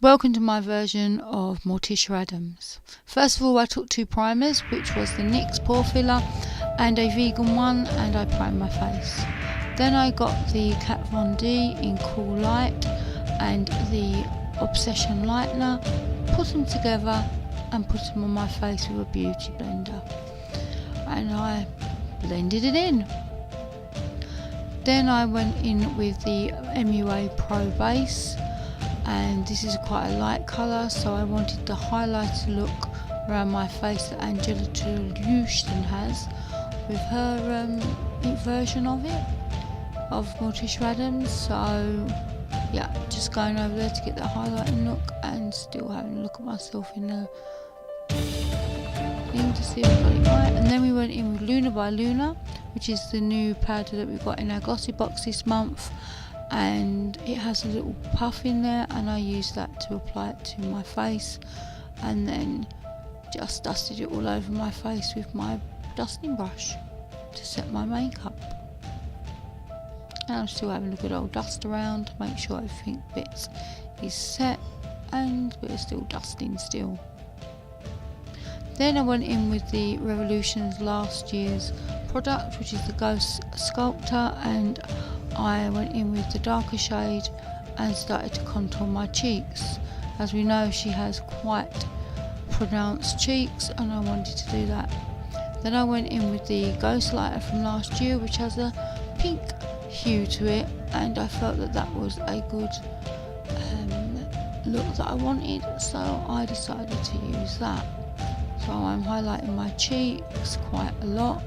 Welcome to my version of Morticia Adams. First of all, I took 2 primers, which was the NYX pore filler and a vegan one, and I primed my face. Then I got the Kat Von D in Cool Light and the Obsession Lightener, put them together and put them on my face with a beauty blender, and I blended it in. Then I went in with the MUA Pro Base, and this is quite a light colour, so I wanted the highlighter look around my face that Angela Houston has with her version of it, of Morticia Adams. So yeah, just going over there to get that highlighting look and still having a look at myself in the thing to see if I got it right. And then we went in with Luna by Luna, which is the new powder that we've got in our glossy box this month, and it has a little puff in there, and I used that to apply it to my face, and then just dusted it all over my face with my dusting brush to set my makeup. And I'm still having a good old dust around to make sure everything bits is set, and we're still dusting still. Then I went in with the Revolution's last year's product, which is the Ghost Sculptor, and I went in with the darker shade and started to contour my cheeks. As we know, she has quite pronounced cheeks, and I wanted to do that. Then I went in with the Ghost Lighter from last year, which has a pink hue to it, and I felt that that was a good look that I wanted, so I decided to use that. So I'm highlighting my cheeks quite a lot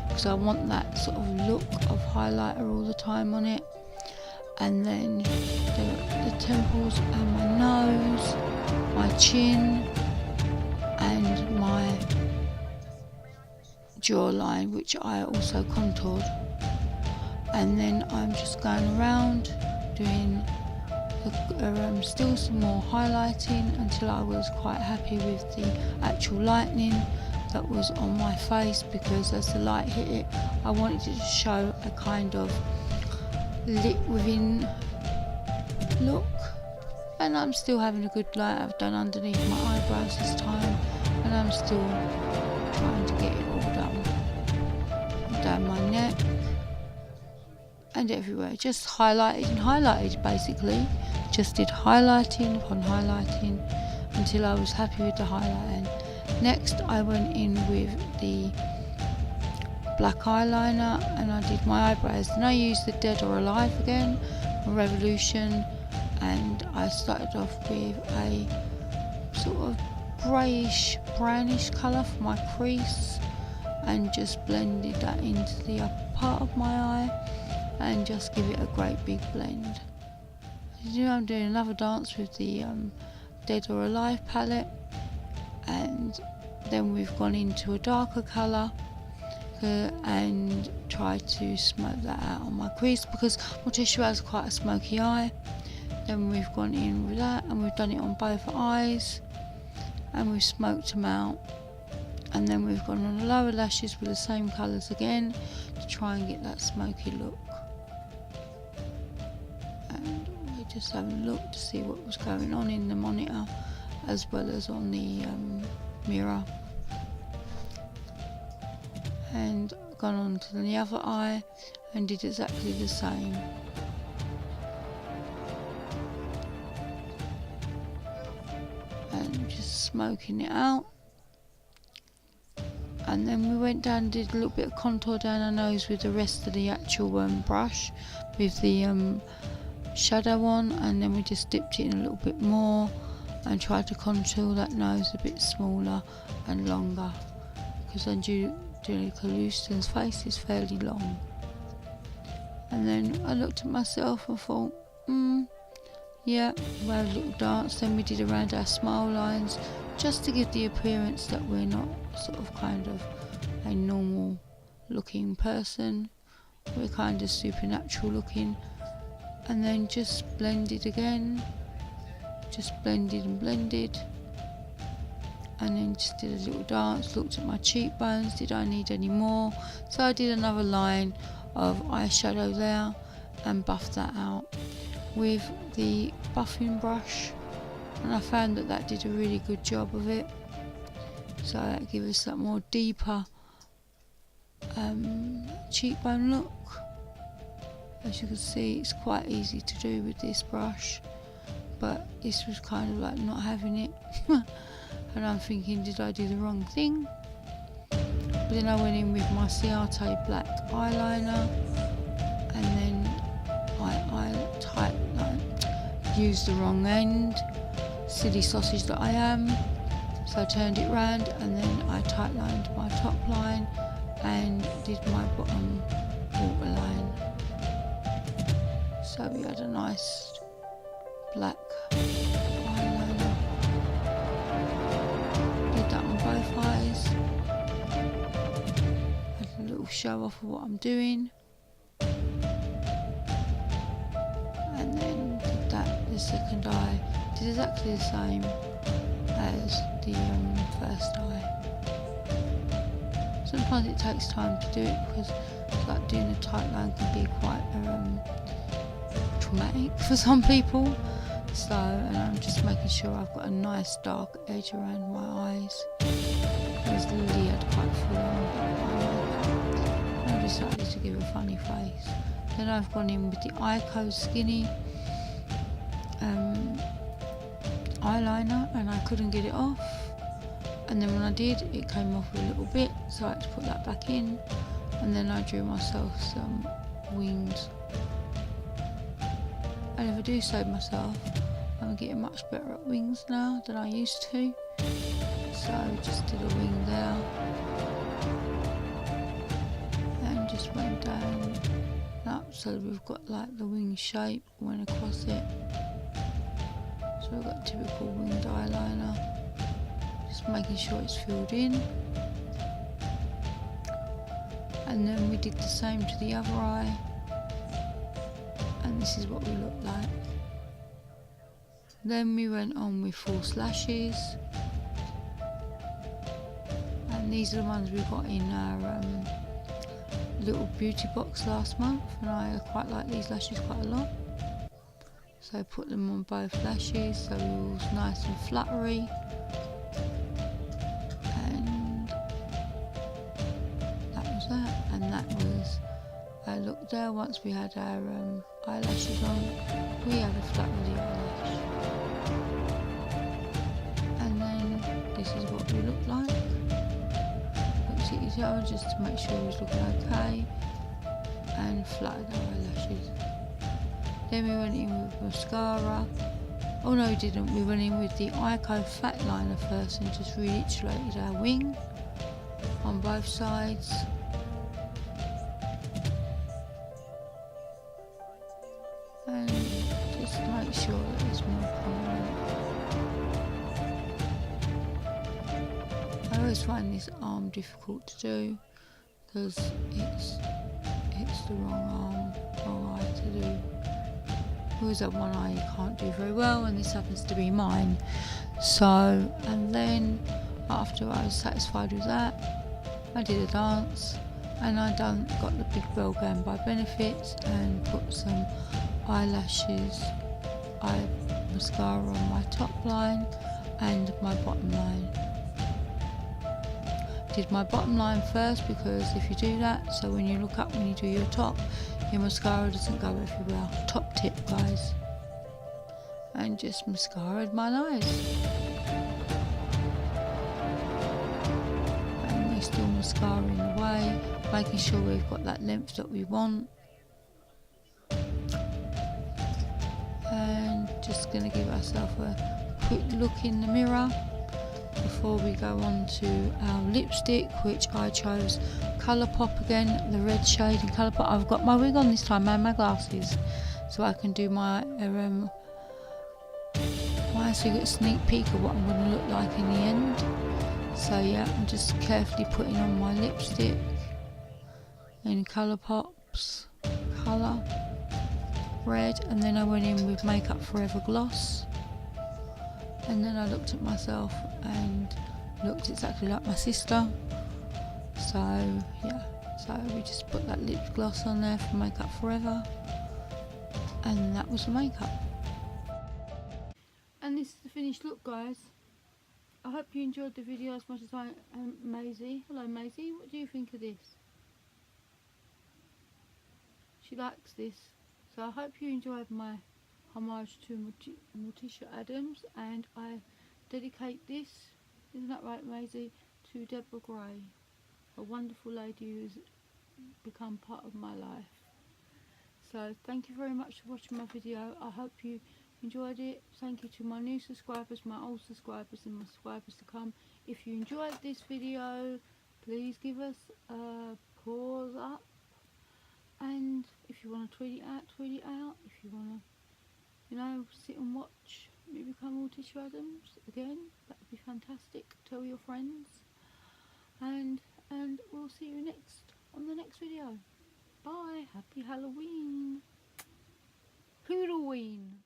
because I want that sort of look of highlighter all the time on it. And then the temples and my nose, my chin and my jawline, which I also contoured. And then I'm just going around doing still some more highlighting until I was quite happy with the actual lightning that was on my face, because as the light hit it, I wanted it to show a kind of lit within look. And I'm still having a good light. I've done underneath my eyebrows this time, and I'm still trying to get it all done down my neck and everywhere. Just highlighted basically. Just did highlighting upon highlighting until I was happy with the highlighting. Next I went in with the black eyeliner and I did my eyebrows. Then I used the Dead or Alive again from Revolution, and I started off with a sort of greyish brownish colour for my crease and just blended that into the upper part of my eye and just give it a great big blend. As you know, I'm doing another dance with the Dead or Alive palette, and then we've gone into a darker colour and tried to smoke that out on my crease because Morticia has quite a smoky eye. Then we've gone in with that and we've done it on both eyes and we've smoked them out. And then we've gone on the lower lashes with the same colours again to try and get that smoky look. And we're just having a look to see what was going on in the monitor as well as on the mirror. And gone on to the other eye and did exactly the same. And just smoking it out. And then we went down and did a little bit of contour down our nose with the rest of the actual brush with the shadow on, and then we just dipped it in a little bit more and tried to contour that nose a bit smaller and longer because Angela Houston's face is fairly long. And then I looked at myself and thought, yeah, we had a little dance. Then we did around our smile lines just to give the appearance that we're not sort of kind of a normal looking person, we're kind of supernatural looking. And then just blended again, just blended and blended, and then just did a little dance, looked at my cheekbones, did I need any more? So I did another line of eyeshadow there and buffed that out with the buffing brush and I found that did a really good job of it. So that gives us that more deeper cheekbone look. As you can see, it's quite easy to do with this brush, but this was kind of like not having it. And I'm thinking, did I do the wrong thing? But then I went in with my Ciate black eyeliner, and then I used the wrong end, silly sausage that I am. So I turned it round, and then I tightlined my top line and did my bottom waterline. So we had a nice black eyeliner. Did that on both eyes. Had a little show off of what I'm doing. And then did that the second eye. Did exactly the same as the first eye. Sometimes it takes time to do it because like doing a tight line can be quite traumatic for some people. So, and I'm just making sure I've got a nice dark edge around my eyes. Because Lily had quite full on and I decided to give a funny face. Then I've gone in with the Ico Skinny eyeliner, and I couldn't get it off, and then when I did, it came off a little bit, so I had to put that back in, and then I drew myself some wings. And if I do so myself, I'm getting much better at wings now than I used to, so I just did a wing there and just went down and up, so we've got like the wing shape went across it. So we've got typical winged eyeliner, just making sure it's filled in. And then we did the same to the other eye, and this is what we look like. Then we went on with false lashes, and these are the ones we got in our little beauty box last month, and I quite like these lashes quite a lot. So I put them on both lashes, so it was nice and fluttery. And that was that. And that was our look there. Once we had our eyelashes on, we had a fluttery eyelash. And then this is what we look like. Looked at each other just to make sure it was looking okay, and fluttered our eyelashes. Then we went in with mascara. Oh no, we didn't. We went in with the Ico fat liner first and just reiterated our wing on both sides. And just to make sure that it's more prominent. I always find this arm difficult to do because it's the wrong eye to do. Always have one eye you can't do very well, and this happens to be mine. So, and then after I was satisfied with that, I did a dance, and I got the big bell gown by Benefits and put some eyelashes, mascara on my top line and my bottom line. Did my bottom line first because if you do that, so when you look up when you do your top, your mascara doesn't go everywhere. Top tip, guys. And just mascaraed my eyes. And we're still mascaraing away, making sure we've got that length that we want. And just going to give ourselves a quick look in the mirror before we go on to our lipstick, which I chose Colourpop again, the red shade in Colourpop. I've got my wig on this time and my glasses, so I can do my so you get a sneak peek of what I'm going to look like in the end. So yeah, I'm just carefully putting on my lipstick in Colourpop's colour red, and then I went in with Makeup Forever gloss. And then I looked at myself and looked exactly like my sister. So yeah, so we just put that lip gloss on there for Makeup Forever, and that was the makeup. And this is the finished look, guys. I hope you enjoyed the video as much as I am. Maisie, hello Maisie, what do you think of this? She likes this, so I hope you enjoyed my homage to Morticia Adams, and I dedicate this, isn't that right Maisie, to Deborah Grey, a wonderful lady who's become part of my life. So thank you very much for watching my video. I hope you enjoyed it. Thank you to my new subscribers, my old subscribers, and my subscribers to come. If you enjoyed this video, please give us a paws up, and if you want to tweet it out, tweet it out. If you want to, you know, sit and watch me become Morticia Adams again, that would be fantastic. Tell your friends, and we'll see you on the next video. Bye. Happy Halloween. Halloween.